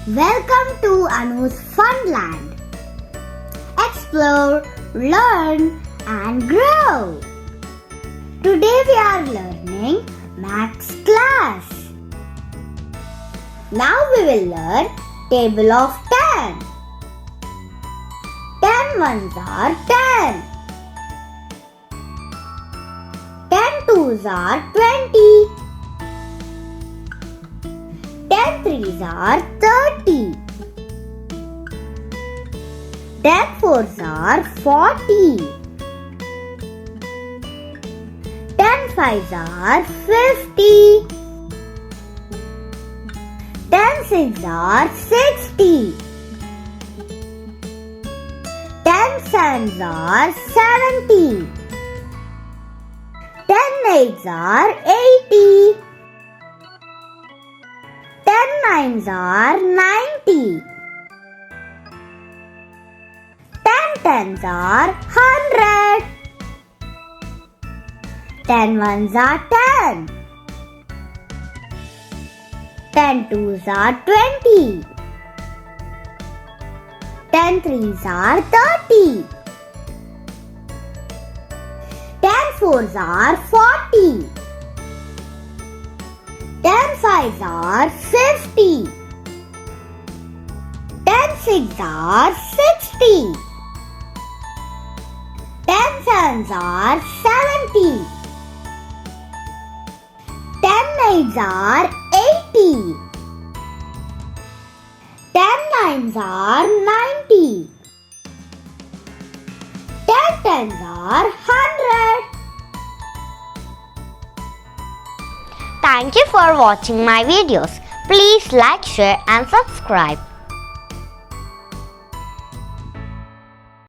Welcome to AnusFunLand. Explore, learn and grow. Today we are learning Maths class. Now we will learn table of 10. 10 ones are 10. 10 twos are 20. 10 threes are 30. 10 fours are 40. 10 fives are 50. 10 sixes are 60. 10 sevens are 70. 10 eights are 80. 10 nines are 90. 10 tens are 100. 10 ones are 10. 10 twos are 20. 10 threes are 30. 10 fours are 40. 10 fives are 50. 10 sixes are 60. 10 sevens are 70. 10 eights are 80. 10 nines are 90. 10 tens are 100. Thank you for watching my videos. Please like, share and subscribe.